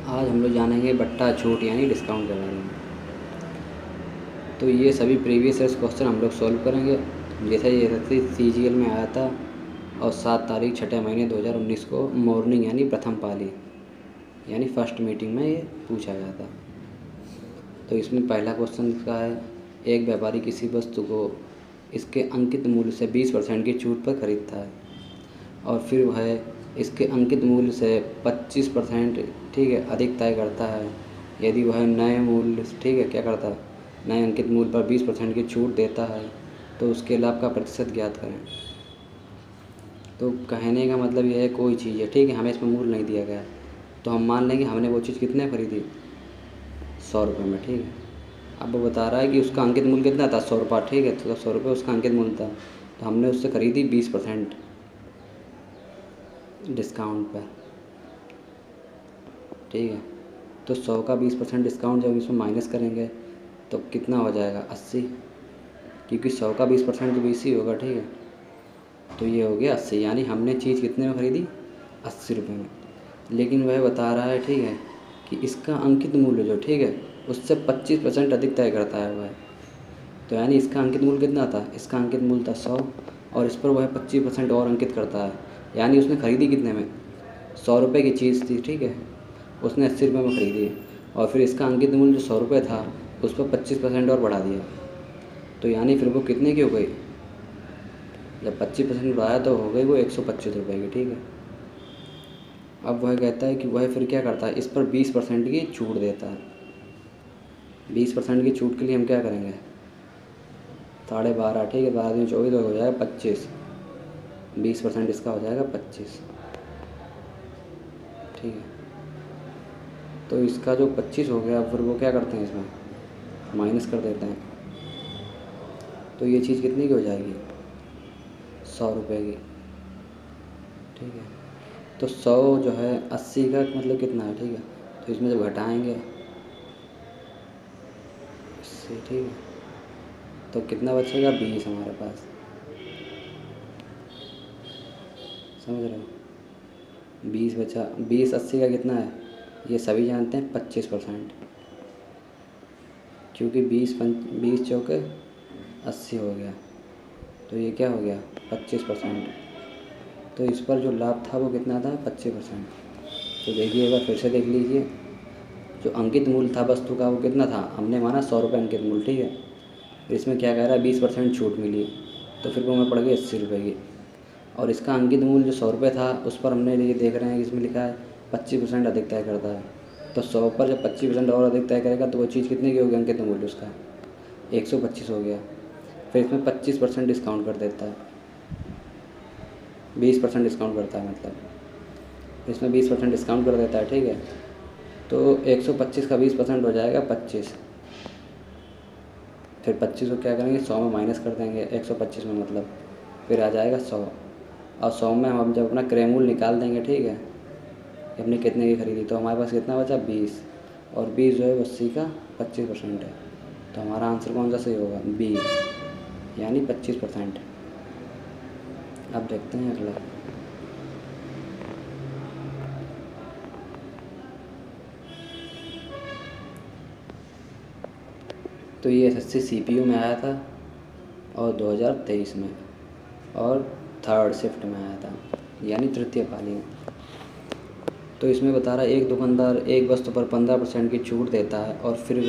आज हम लोग जानेंगे बट्टा छूट यानी डिस्काउंट के बारे में। तो ये सभी प्रीवियस ईयर्स क्वेश्चन हम लोग सॉल्व करेंगे। जैसे ये CGL में आया था और 7 तारीख 6 महीने 2019 को मॉर्निंग यानी प्रथम पाली यानी फर्स्ट मीटिंग में ये पूछा गया था। तो इसमें पहला क्वेश्चन इसका है, एक व्यापारी किसी वस्तु को इसके अंकित मूल्य से 20% की छूट पर खरीदता है और फिर वह इसके अंकित मूल्य से 25% ठीक है अधिक तय करता है। यदि वह नए मूल्य ठीक है क्या करता है, नए अंकित मूल्य पर 20% की छूट देता है तो उसके लाभ का प्रतिशत ज्ञात करें। तो कहने का मतलब यह है कोई चीज़ है ठीक है, हमें इसमें मूल्य नहीं दिया गया तो हम मान लेंगे हमने वो चीज़ कितने खरीदी, 100 रुपये में ठीक है। अब वो बता रहा है कि उसका अंकित मूल्य कितना था, 100 रुपये ठीक है, तो 100 रुपये उसका अंकित मूल्य था तो हमने उससे खरीदी 20% डिस्काउंट पर ठीक है। तो 100 का 20% डिस्काउंट जब इसमें माइनस करेंगे तो कितना हो जाएगा 80, क्योंकि 100 का 20% तो 20 ही होगा ठीक है। तो ये हो गया 80, यानी हमने चीज़ कितने में खरीदी, 80 रुपये में। लेकिन वह बता रहा है ठीक है कि इसका अंकित मूल्य जो ठीक है उससे 25% अधिक तय करता है वह। तो यानी इसका अंकित मूल्य कितना था, इसका अंकित मूल्य था 100 और इस पर वह 25% और अंकित करता है। यानी उसने खरीदी कितने में, 100 रुपये की चीज़ थी ठीक है, उसने 80 रुपये में खरीदी और फिर इसका अंकित मूल्य जो 100 रुपये था उस पर 25% और बढ़ा दिया। तो यानी फिर वो कितने की हो गई, जब 25% बढ़ाया तो हो गई वो 125 रुपये की ठीक है। अब वह कहता है कि वह फिर क्या करता है, इस पर 20% की छूट देता है। 20% की छूट के लिए हम क्या करेंगे, 12.5 ठीक है, 12 दिन 24 हो जाएगा 25, 20% इसका हो जाएगा 25 ठीक है। तो इसका जो 25 हो गया फिर वो क्या करते हैं इसमें माइनस कर देते हैं। तो ये चीज़ कितनी की हो जाएगी, 100 रुपये की ठीक है। तो 100 जो है 80 का मतलब कितना है ठीक है, तो इसमें जब घटाएंगे इससे ठीक है तो कितना बचेगा, 20 हमारे पास, समझ रहे हो। 20 बचा, 20 80 का कितना है ये सभी जानते हैं 25%, क्योंकि 20 चौके 80 हो गया तो ये क्या हो गया 25%। तो इस पर जो लाभ था वो कितना था 25%। तो देखिए एक बार फिर से देख लीजिए, जो अंकित मूल्य था वस्तु का वो कितना था, हमने माना 100 रुपये अंकित मूल्य ठीक है। फिर इसमें क्या कह रहा है 20% छूट मिली तो फिर वो हमें पड़ गई 80 रुपये की। और इसका अंकित मूल्य जो 100 रुपये था उस पर हमने ये देख रहे हैं कि इसमें लिखा है 25% अधिक तय करता है। तो 100 पर जब 25% और अधिक तय करेगा तो वो चीज़ कितने की होगी, अंकित मूल्य उसका 125 हो गया। फिर इसमें 25% डिस्काउंट कर देता है, 20% डिस्काउंट करता है मतलब इसमें 20% डिस्काउंट कर देता है ठीक है। तो 125 का 20% हो जाएगा 25। फिर 25 को क्या करेंगे 100 में माइनस कर देंगे 125 में मतलब, फिर आ जाएगा 100। और 100 में हम जब अपना क्रय मूल्य निकाल देंगे ठीक है कि हमने कितने की खरीदी, तो हमारे पास कितना बचा 20, और 20 जो है 80 का 25% है। तो हमारा आंसर कौन सा सही होगा, बी यानी 25%। अब देखते हैं अगला। तो ये SSC CPU में आया था और 2023 में और थर्ड शिफ्ट में आया था यानी तृतीय पाली में। तो इसमें बता रहा है एक दुकानदार एक वस्तु पर 15% की छूट देता है और फिर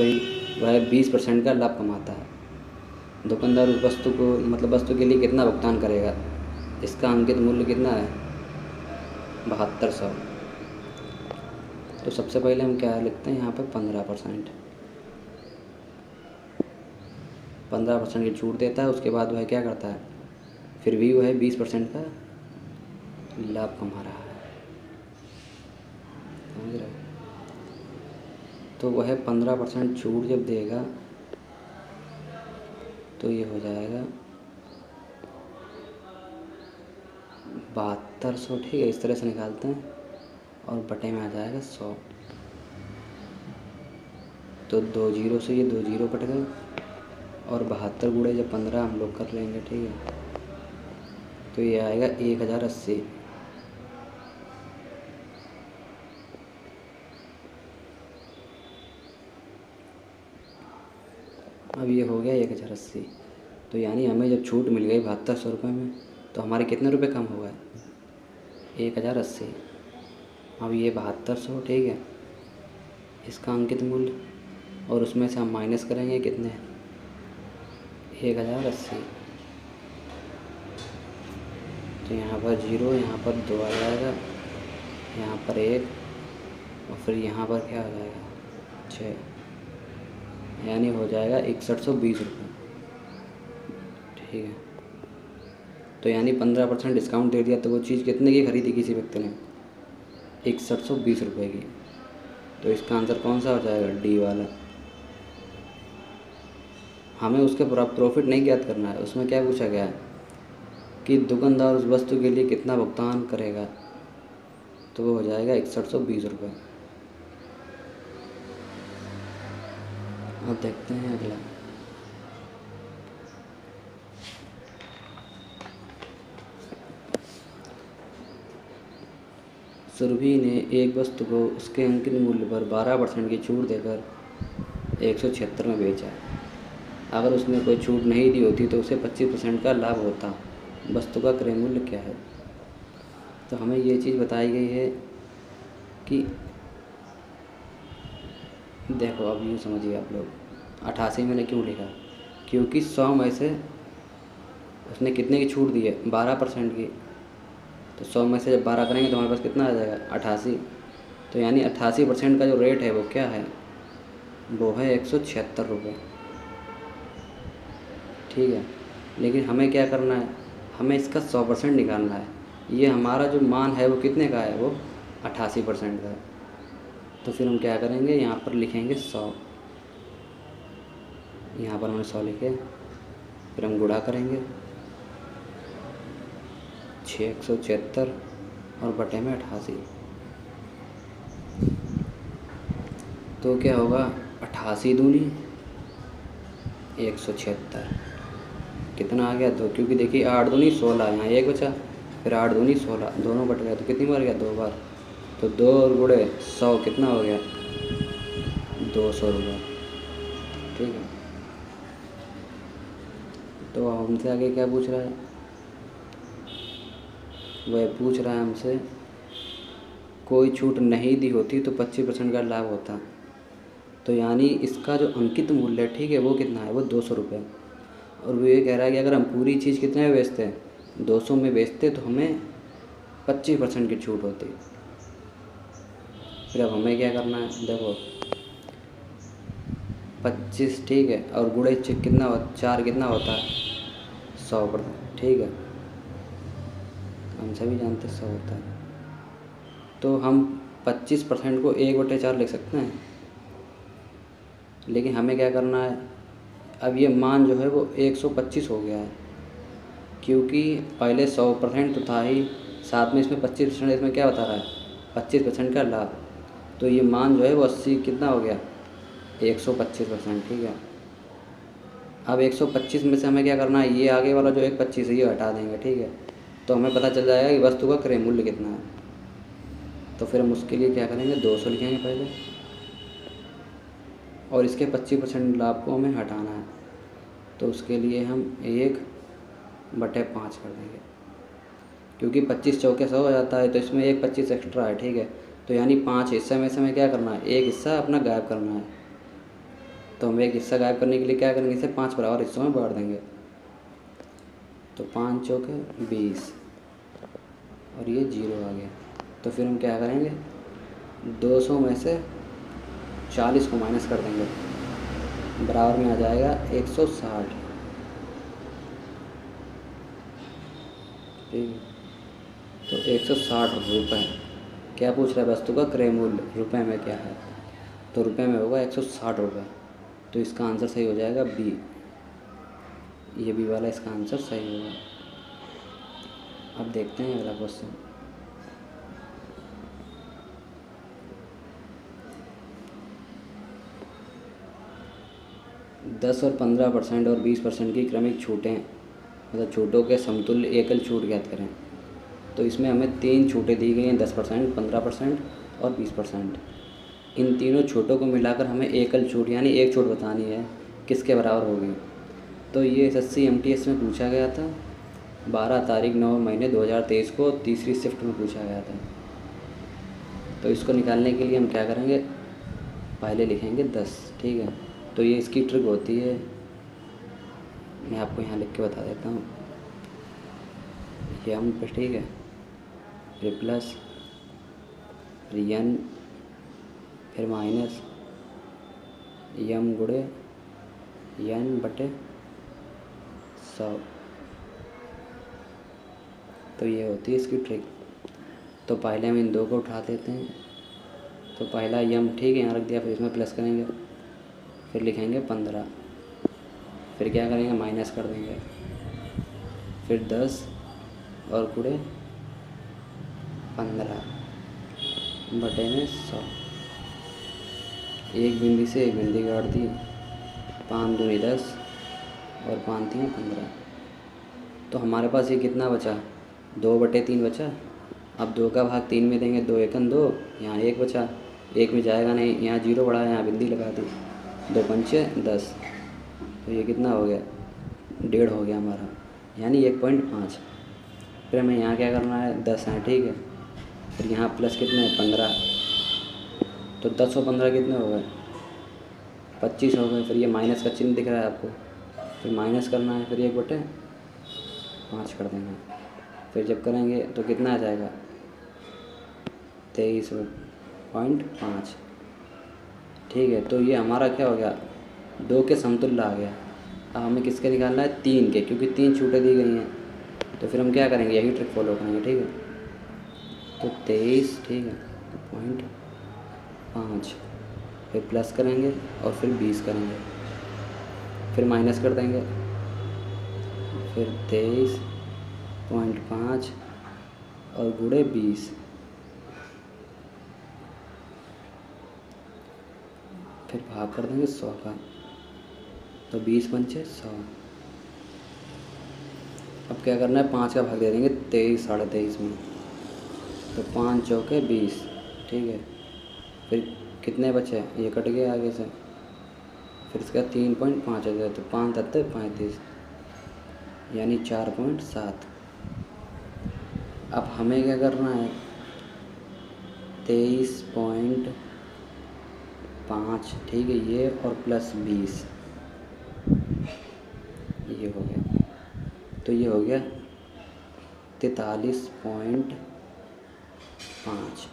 वह 20% का लाभ कमाता है। दुकानदार उस वस्तु को मतलब वस्तु के लिए कितना भुगतान करेगा, इसका अंकित मूल्य कितना है 7200। तो सबसे पहले हम क्या लिखते हैं यहाँ पर 15%, 15% की छूट देता है। उसके बाद वह क्या करता है, फिर भी वह 20% का लाभ कमा रहा है, समझ रहे हो। तो वह 15% छूट जब देगा तो ये हो जाएगा 7200 ठीक है, इस तरह से निकालते हैं और बटे में आ जाएगा 100। तो 2 जीरो से ये 2 जीरो कट गए और 72 गुणे जब 15 हम लोग कर लेंगे ठीक है तो ये आएगा 1080। अब ये हो गया 1080। तो यानी हमें जब छूट मिल गई 7200 रुपये में, तो हमारे कितने रुपए कम हो गए? 1080। अब ये 7200, ठीक है, इसका अंकित मूल्य, और उसमें से हम माइनस करेंगे कितने? 1080। तो यहाँ पर 0, यहाँ पर 2 आ जाएगा, यहाँ पर 1, और फिर यहाँ पर क्या हो जाएगा? 6, यानी हो जाएगा 6120 रुपये, ठीक है। तो यानी 15% डिस्काउंट दे दिया, तो वो चीज़ कितने की खरीदी किसी व्यक्ति ने? 6120 रुपये की। तो इसका आंसर कौन सा हो जाएगा? डी वाला। हमें उसके प्रॉफिट नहीं ज्ञात करना है, उसमें क्या पूछा गया है कि दुकानदार उस वस्तु के लिए कितना भुगतान करेगा, तो वो हो जाएगा 6120 रुपये। अब देखते हैं अगला। सुरभि ने एक वस्तु को उसके अंकित मूल्य पर 12% की छूट देकर 176 में बेचा। अगर उसने कोई छूट नहीं दी होती तो उसे 25% का लाभ होता। वस्तु का क्रय मूल्य क्या है? तो हमें ये चीज़ बताई गई है कि देखो, अब यूँ समझिए आप लोग, 88 मैंने क्यों लिखा? क्योंकि 100 में से उसने कितने की छूट दी है? 12% की। तो 100 में से जब 12 करेंगे तो हमारे पास कितना आ जाएगा? 88। तो यानी 88% का जो रेट है वो क्या है? वो है 176 रुपये, ठीक है। लेकिन हमें क्या करना है? हमें इसका 100% निकालना है। ये हमारा जो मान है वो कितने का है? वो 88% का है। तो फिर हम क्या करेंगे? यहाँ पर लिखेंगे 100, यहाँ पर हमने 100 लिखे, फिर हम गुणा करेंगे 176 और बटे में 88। तो क्या होगा? 88 दूनी 176, कितना आ गया? 2, क्योंकि देखिए 8 दूनी 16, यहाँ 1 बचा, फिर 8 दूनी 16, दोनों बट गया, तो कितनी बार गया? 2 बार। तो 2 और गुणे 100 कितना हो गया? 200 रुपये, ठीक है। तो हमसे आगे क्या पूछ रहा है? वह पूछ रहा है हमसे, कोई छूट नहीं दी होती तो 25% का लाभ होता। तो यानी इसका जो अंकित मूल्य है, ठीक है, वो कितना है? वो 200 रुपये। और वो ये कह रहा है कि अगर हम पूरी चीज़ कितने में बेचते हैं? 200 में बेचते तो हमें 25% की छूट होती। फिर अब हमें क्या करना है? देखो 25, ठीक है, और गुणे कितना 4 कितना होता है? 100%, ठीक है, हम सभी जानते 100 होता है। तो हम 25% को 1/4 लिख सकते हैं, लेकिन हमें क्या करना है? अब ये मान जो है वो 125 हो गया है, क्योंकि पहले 100% तो था ही, साथ में इसमें 25%, इसमें क्या बता रहा है? 25% का लाभ। तो ये मान जो है वो 80 कितना हो गया? 125%, ठीक है। अब 125 में से हमें क्या करना है? ये आगे वाला जो 125 है ये हटा देंगे, ठीक है। तो हमें पता चल जाएगा कि वस्तु का क्रय मूल्य कितना है। तो फिर हम उसके लिए क्या करेंगे? 200 लिखेंगे पहले, और इसके 25% लाभ को हमें हटाना है। तो उसके लिए हम 1/5 कर देंगे, क्योंकि 25 चौके 100 हो जाता है, तो इसमें 1 25 एक्स्ट्रा है, ठीक है। तो यानी 5 हिस्से में से हमें क्या करना है? 1 हिस्सा अपना गायब करना है। तो हम 1 हिस्सा गायब करने के लिए क्या करेंगे? इसे 5 बराबर हिस्सों में बांट देंगे। तो 5 चौके 20, और ये 0 आ गया। तो फिर हम क्या करेंगे? 200 में से 40 को माइनस कर देंगे, बराबर में आ जाएगा 160, ठीक है। तो 160 रुपये। क्या पूछ रहा है? वस्तु का क्रय मूल्य रुपए में क्या है? तो रुपए में होगा 160 रुपये। तो इसका आंसर सही हो जाएगा बी। ये बी वाला इसका आंसर सही होगा। अब देखते हैं अगला क्वेश्चन। दस और 15% और 20% की क्रमिक छूटें, मतलब छूटों के समतुल्य एकल छूट ज्ञात करें। तो इसमें हमें 3 छूटें दी गई हैं, 10%, 15% और 20%। इन तीनों छूटों को मिलाकर हमें एकल छूट यानी एक छूट बतानी है किसके बराबर होगी। तो ये SSC MTS में पूछा गया था 12 तारीख 9 महीने 2023 को तीसरी शिफ्ट में पूछा गया था। तो इसको निकालने के लिए हम क्या करेंगे, पहले लिखेंगे 10, ठीक है। तो ये इसकी ट्रिक होती है, मैं आपको यहाँ लिख के बता देता हूँ। यम पे, ठीक है, फिर प्लस, फिर एन, फिर माइनस, यम गुणे एन बटे 100। तो ये होती है इसकी ट्रिक। तो पहले हम इन दो को उठा देते हैं। तो पहला यम, ठीक है, यहाँ रख दिया, फिर इसमें प्लस करेंगे, फिर लिखेंगे 15, फिर क्या करेंगे, माइनस कर देंगे, फिर 10 और गुणे 15 बटे में 100। एक बिंदी से एक बिंदी काट दी, 5 दूनी 10 और 5 3 15। तो हमारे पास ये कितना बचा, 2/3 बचा। अब 2 का भाग 3 में देंगे, 2 एकन 2, यहाँ 1 बचा, 1 में जाएगा नहीं, यहाँ 0 बढ़ा, यहाँ बिंदी लगा दी, 2 पंचे 10। तो ये कितना हो गया, 1.5 हो गया हमारा, यानी 1.5। फिर हमें यहाँ क्या करना है, 10 है, ठीक है, फिर यहाँ प्लस कितने हैं, 15। तो 10 और 15 कितने हो गए, 25 हो गए। फिर ये माइनस का चिन्ह दिख रहा है आपको, फिर माइनस करना है, फिर 1/5 कर देना। फिर जब करेंगे तो कितना आ जाएगा, 23.5, ठीक है। तो ये हमारा क्या हो गया, 2 के समतुल्य आ गया। अब हमें किसके निकालना है, 3 के, क्योंकि 3 छूटें दी गई हैं। तो फिर हम क्या करेंगे, यही ट्रिक फॉलो करेंगे, ठीक है। तो 23, ठीक है, 0.5, फिर प्लस करेंगे और फिर 20 करेंगे, फिर माइनस कर देंगे, फिर 23.5 और गुणे 20, फिर भाग कर देंगे 100 का। तो 20 पंचे 100। अब क्या करना है, 5 का भाग दे देंगे 23 साढ़े 23 में। तो 5 चौके 20, ठीक है। फिर कितने बचे, ये कट गए आगे से, फिर इसका 3.5 हो गया। तो 5 तत्ते 35, यानी 4.7। अब हमें क्या करना है, 23.5, ठीक है, ये और प्लस 20, ये हो गया। तो ये हो गया 43.5।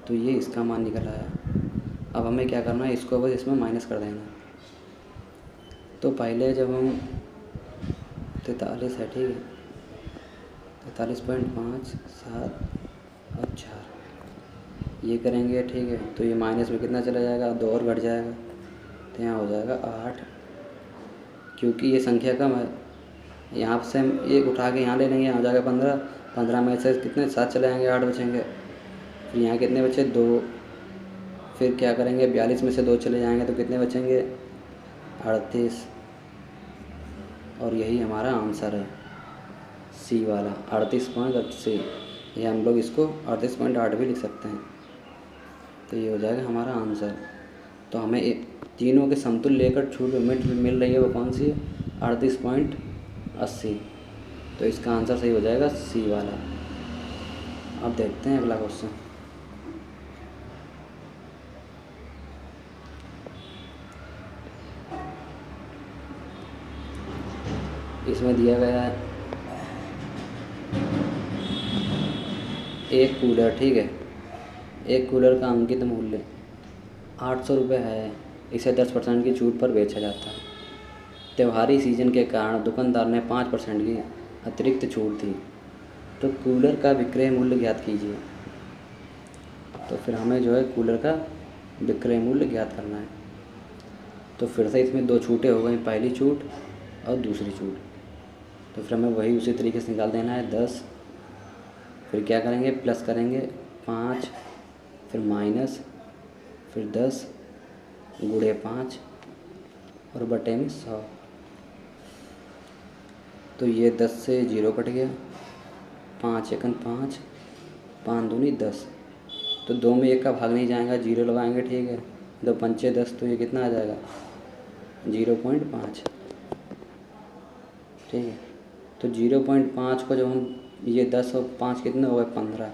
तो ये इसका मान निकल आया। अब हमें क्या करना है, इसको बस इसमें माइनस कर देना। तो पहले जब हम 43 है, ठीक है, 43.5 7 और 4 ये करेंगे, ठीक है। तो ये माइनस में कितना चला जाएगा, 2 और घट जाएगा, तो यहाँ हो जाएगा 8। क्योंकि ये संख्या कम है, यहाँ से हम 1 उठा के यहाँ ले लेंगे, यहाँ हो जाएगा 15। 15 में से कितने 7 चले जाएंगे, 8 बचेंगे। फिर यहाँ कितने बचे, 2। फिर क्या करेंगे, 42 में से 2 चले जाएंगे तो कितने बचेंगे, 38। और यही हमारा आंसर है, सी वाला 38.80। या हम लोग इसको 38.8 भी लिख सकते हैं। तो ये हो जाएगा हमारा आंसर। तो हमें तीनों के समतुल्य लेकर छूट मिल रही है, वो कौन सी है, 38.80। तो इसका आंसर सही हो जाएगा सी वाला। अब देखते हैं अगला क्वेश्चन। इसमें दिया गया है एक कूलर, ठीक है, एक कूलर का अंकित मूल्य 800 रुपये है। इसे 10% की छूट पर बेचा जाता है। त्योहारी सीजन के कारण दुकानदार ने 5% की अतिरिक्त छूट दी। तो कूलर का विक्रय मूल्य ज्ञात कीजिए। तो फिर हमें जो है कूलर का विक्रय मूल्य ज्ञात करना है। तो फिर से इसमें 2 छूटें हो गई, पहली छूट और दूसरी छूट। तो फिर हमें वही उसी तरीके से निकाल देना है, 10। फिर क्या करेंगे, प्लस करेंगे 5, फिर माइनस, फिर 10 गुणे 5 और बटे में 100। तो ये 10 से 0 कट गया, 5 एकन 5, 5 दूनी 10। तो 2 में 1 का भाग नहीं जाएगा, 0 लगाएंगे, ठीक है। 2 पंचे 10, तो ये कितना आ जाएगा, 0.5, ठीक है। तो 0.5 को जब हम, ये 10 और 5 कितने हो गए 15,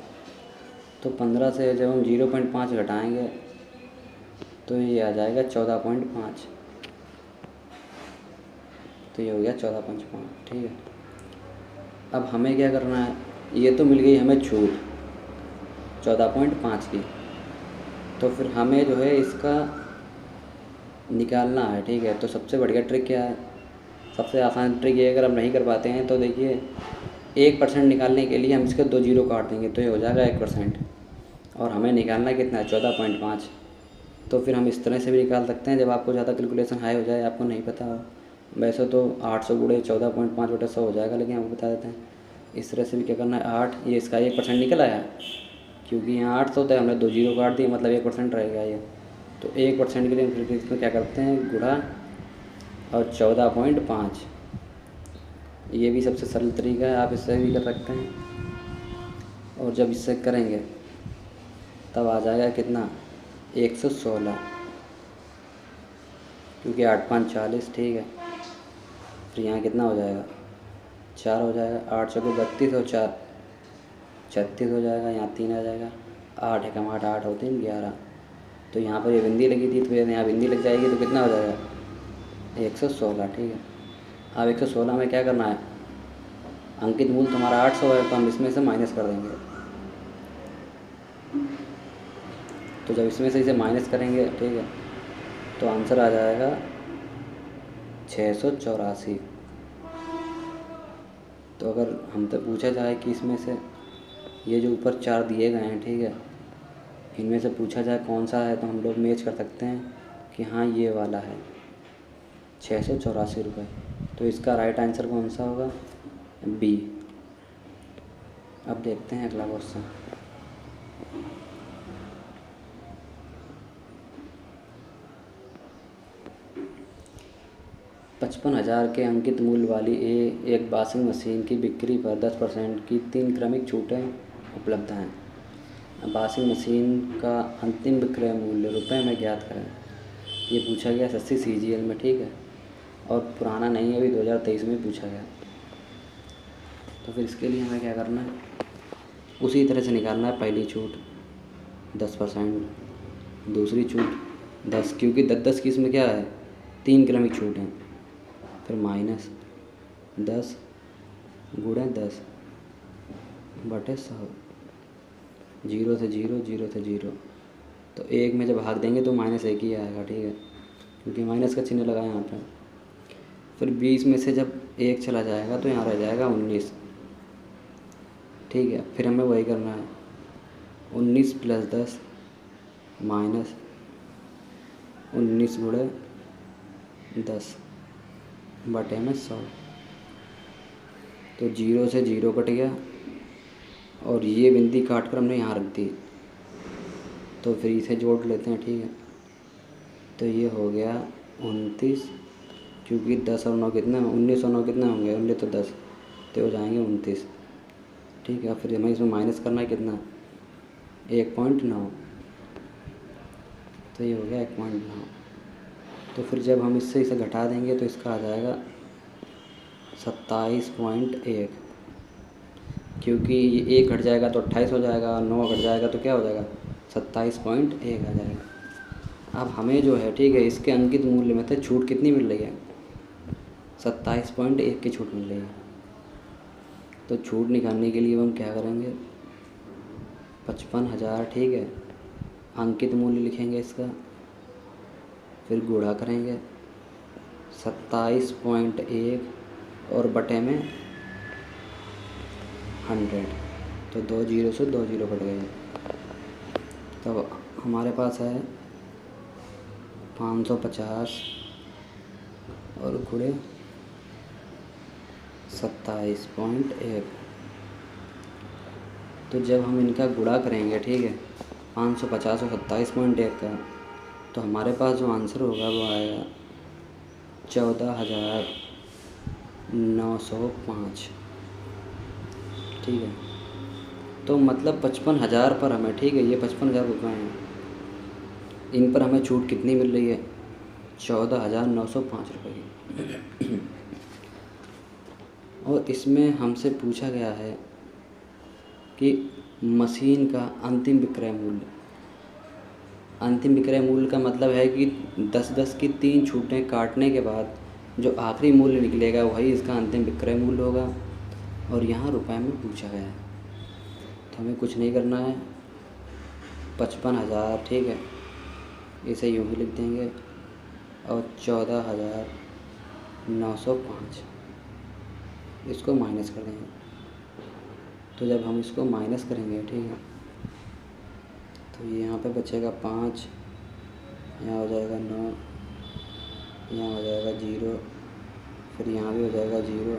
तो 15 से जब हम 0.5 घटाएंगे तो ये आ जाएगा 14.5, तो ये हो गया 14.5, ठीक है। अब हमें क्या करना है, ये तो मिल गई हमें छूट 14.5 की, तो फिर हमें जो है इसका निकालना है, ठीक है। तो सबसे बढ़िया ट्रिक क्या है, सबसे आसान ट्रिक ये, अगर हम नहीं कर पाते हैं तो देखिए 1% निकालने के लिए हम इसके 2 जीरो काट देंगे तो ये हो जाएगा 1%, और हमें निकालना कितना है 14.5। तो फिर हम इस तरह से भी निकाल सकते हैं, जब आपको ज़्यादा कैलकुलेशन हाई हो जाए, आपको नहीं पता हो। वैसे तो 800 गुणे 14.5/100 हो जाएगा, लेकिन आपको बता देते हैं इस तरह से भी क्या करना है। 8, ये इसका 1% निकल आया, क्योंकि यहाँ 800 होता है, हमने 2 जीरो काट दिए, मतलब 1% रहेगा ये। तो 1% के लिए फिर इसमें क्या करते हैं, गुणा और 14.5, ये भी सबसे सरल तरीका है, आप इससे भी कर सकते हैं। और जब इससे करेंगे तब आ जाएगा कितना, 116, क्योंकि 8×5 40, ठीक है। फिर यहाँ कितना हो जाएगा, 4 हो जाएगा, 8 चौके 32 और 4 36 हो जाएगा, यहाँ 3 आ जाएगा, 8 एकम 8, 8 और 3 11। तो यहाँ पर ये बिंदी लगी थी, तो यहाँ बिंदी लग जाएगी, तो कितना हो जाएगा 116, ठीक है। अब 116 में क्या करना है, अंकित मूल तुम्हारा 800 है, तो हम इसमें से माइनस कर देंगे। तो जब इसमें से इसे माइनस करेंगे, ठीक है, तो आंसर आ जाएगा 684। तो अगर हमसे पूछा जाए कि इसमें से ये जो ऊपर 4 दिए गए हैं, ठीक है, इनमें से पूछा जाए कौन सा है, तो हम लोग मैच कर सकते हैं कि हाँ ये वाला है, 684 रुपये। तो इसका राइट आंसर कौन सा होगा, बी। अब देखते हैं अगला क्वेश्चन। ₹55,000 के अंकित मूल्य वाली एक वॉशिंग मशीन की बिक्री पर 10% की 3 क्रमिक छूटें उपलब्ध हैं। वॉशिंग मशीन का अंतिम विक्रय मूल्य रुपए में ज्ञात करें। ये पूछा गया SSC CGL में, ठीक है, और पुराना नहीं है, अभी 2023 में पूछा गया। तो फिर इसके लिए हमें क्या करना है, उसी तरह से निकालना है। पहली छूट 10%, दूसरी छूट 10, क्योंकि 10-10 की इसमें क्या है, 3 क्रमिक छूट हैं। फिर माइनस 10 गुणे 10 बटे 100, 0 से 0, 0 से 0। तो 1 में जब भाग देंगे तो -1 ही आएगा, ठीक है, क्योंकि माइनस का चिन्ह लगा यहाँ पर। फिर 20 में से जब 1 चला जाएगा तो यहाँ रह जाएगा 19, ठीक है। फिर हमें वही करना है, 19 + 10 माइनस 19 गुणे 10 बटे में 100। तो 0 से 0 कट गया, और ये बिंदी काट कर हमने यहाँ रख दी, तो फिर इसे जोड़ लेते हैं, ठीक है। तो ये हो गया 29, क्योंकि 10 और 9 कितना, 19 और 9 कितना होंगे, 19 तो 10, तो हो जाएंगे 29, ठीक है। फिर हमें इसमें माइनस करना है कितना, 1.9, तो ये हो गया 1.9। तो फिर जब हम इससे इसे घटा देंगे तो इसका आ जाएगा 27.1, क्योंकि ये 1 घट जाएगा तो 28 हो जाएगा, 9 घट जाएगा तो क्या हो जाएगा 27.1 आ जाएगा। अब हमें जो है, ठीक है, इसके अंकित मूल्य में से छूट कितनी मिल रही है, 27.1 की छूट मिल रही है। तो छूट निकालने के लिए हम क्या करेंगे, 55,000, ठीक है, अंकित मूल्य लिखेंगे इसका, फिर गुणा करेंगे 27.1 और बटे में 100, तो 2 जीरो से 2 जीरो कट गए। तो हमारे पास है 550 और गुणे 27.1। तो जब हम इनका गुणा करेंगे, ठीक है, 550 और 27.1 का, तो हमारे पास जो आंसर होगा वो आएगा 14,905, ठीक है। तो मतलब 55,000 पर हमें, ठीक है, ये 55,000 रुपये हैं, इन पर हमें छूट कितनी मिल रही है, 14,905 रुपये की। और इसमें हमसे पूछा गया है कि मशीन का अंतिम विक्रय मूल्य। अंतिम विक्रय मूल्य का मतलब है कि 10-10 की 3 छूटें काटने के बाद जो आखिरी मूल्य निकलेगा वही इसका अंतिम विक्रय मूल्य होगा। और यहाँ रुपए में पूछा गया है, तो हमें कुछ नहीं करना है। 55,000, ठीक है, इसे यूँ ही लिख देंगे। और 14,905 इसको माइनस कर देंगे। तो जब हम इसको माइनस करेंगे, ठीक है, तो ये यहाँ पे बचेगा 5, यहाँ हो जाएगा 9, यहाँ हो जाएगा 0, फिर यहाँ भी हो जाएगा 0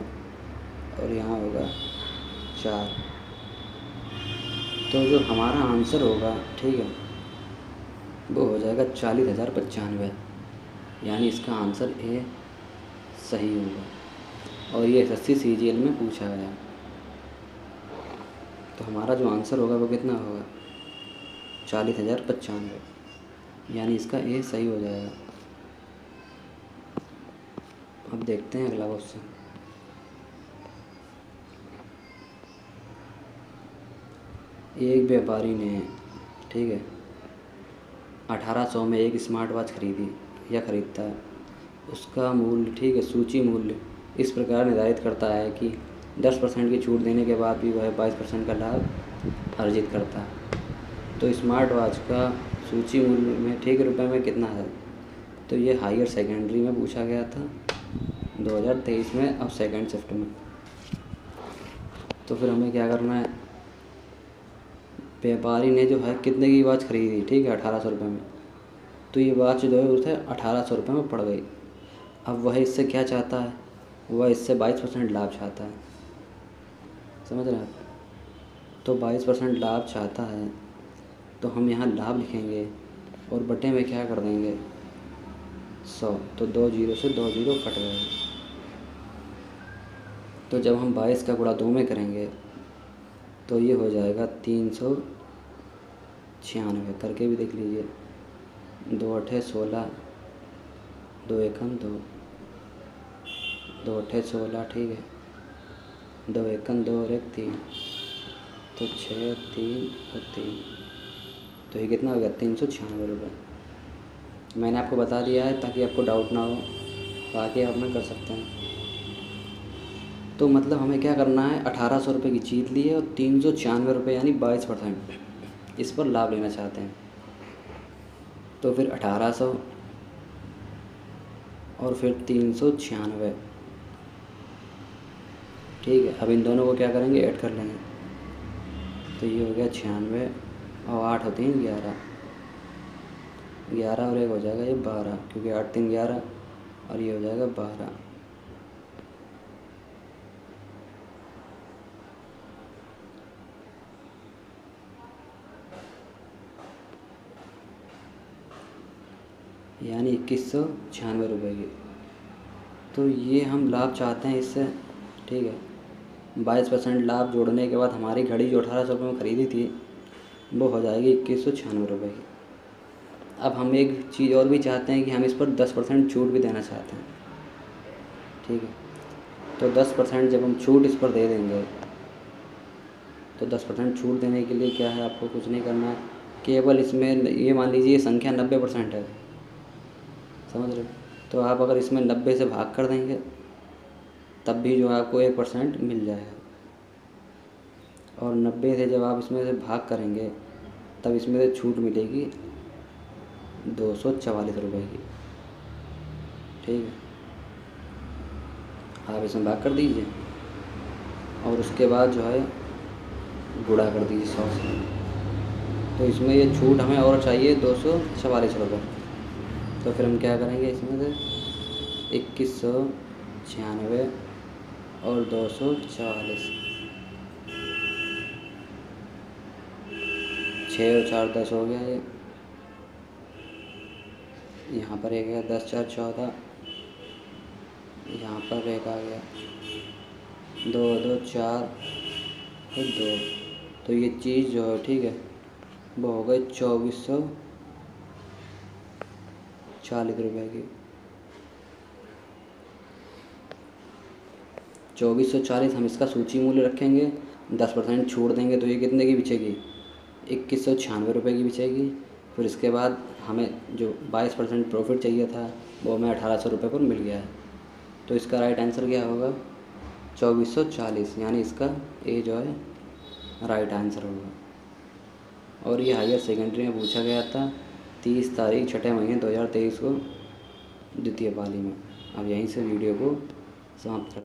और यहाँ होगा 4। तो जो हमारा आंसर होगा, ठीक है, वो हो जाएगा 40,095। यानी इसका आंसर ए सही होगा। और ये SSC CGL में पूछा गया, तो हमारा जो आंसर होगा वो कितना होगा? 40,095। यानी इसका ए सही हो जाएगा। अब देखते हैं अगला क्वेश्चन। एक व्यापारी ने, ठीक है, 1800 में एक स्मार्ट वॉच खरीदी या ख़रीदता है। उसका मूल्य, ठीक है, सूची मूल्य इस प्रकार निर्धारित करता है कि 10% की छूट देने के बाद भी वह 22% का लाभ अर्जित करता है। तो स्मार्ट वॉच का सूची मूल्य में, ठीक है, रुपए में कितना है? तो ये हायर सेकेंडरी में पूछा गया था 2023 में, अब सेकेंड शिफ्ट में। तो फिर हमें क्या करना है? व्यापारी ने जो है कितने की वॉच खरीदी, ठीक है, 1800 रुपये में। तो ये वॉच जो है उसे 1800 रुपये में पड़ गई। अब वह इससे क्या चाहता है? वह इससे 22% लाभ चाहता है। समझ रहे हैं आप? तो 22% लाभ चाहता है, तो हम यहाँ लाभ लिखेंगे और बटे में क्या कर देंगे? 100। तो 2 जीरो से 2 जीरो कट गए। तो जब हम 22 का गुणा 2 में करेंगे तो ये हो जाएगा 396। करके भी देख लीजिए। 2 अठे 16, 2 एकम 2, 2 अठे 16, ठीक है, 2 एकम 2 और 1 3, तो 6 3 और 3, तो ये कितना हो गया? 396 रुपये। मैंने आपको बता दिया है ताकि आपको डाउट ना हो, बाकी आप में कर सकते हैं। तो मतलब हमें क्या करना है? 1800 रुपये की जीत ली है और 396 रुपये यानी 22% इस पर लाभ लेना चाहते हैं। तो फिर 1800 और फिर 396, ठीक है। अब इन दोनों को क्या करेंगे? ऐड कर लेंगे। तो ये हो गया 96 और 8 होते हैं 11, 11 और 1 हो जाएगा ये 12, क्योंकि 8 3 11 और ये हो जाएगा 12। यानी 2196 रुपये की। तो ये हम लाभ चाहते हैं इससे, ठीक है। 22% लाभ जोड़ने के बाद हमारी घड़ी जो 1800 रुपये में ख़रीदी थी वो हो जाएगी 2196 रुपये की। अब हम एक चीज़ और भी चाहते हैं कि हम इस पर 10% छूट भी देना चाहते हैं, ठीक है। तो 10% जब हम छूट इस पर दे देंगे, तो 10% छूट देने के लिए क्या है? आपको कुछ नहीं करना है, केवल इसमें ये मान लीजिए संख्या 90% है, समझ रहे हो? तो आप अगर इसमें 90 से भाग कर देंगे तब भी जो आपको 1% मिल जाएगा। और 90 से जब आप इसमें से भाग करेंगे तब इसमें से छूट मिलेगी 244 रुपये की, ठीक है। आप इसमें भाग कर दीजिए और उसके बाद जो है गुणा कर दीजिए 100 से। तो इसमें ये छूट हमें और चाहिए 244 रुपये। तो फिर हम क्या करेंगे? इसमें से 2196 और 244, 6 और 4 10 हो गया। ये यहाँ पर एक है 10 4 14, यहाँ पर एक आ गया 2 2 4 और 2। तो ये चीज़ जो है, ठीक है, वो हो गई 2440 रुपये की। 2440 हम इसका सूची मूल्य रखेंगे, 10% छोड़ देंगे तो ये कितने की बिचेगी, 2196 की बिचेगी। फिर इसके बाद हमें जो 22% प्रॉफिट चाहिए था वो हमें 1800 पर मिल गया है। तो इसका राइट आंसर क्या होगा, 2440, यानी इसका ए जो है राइट आंसर होगा। और ये हायर सेकेंडरी में पूछा गया था 30 तारीख 6 महीने 2023 को, द्वितीय पाली में। अब यहीं से वीडियो को समाप्त कर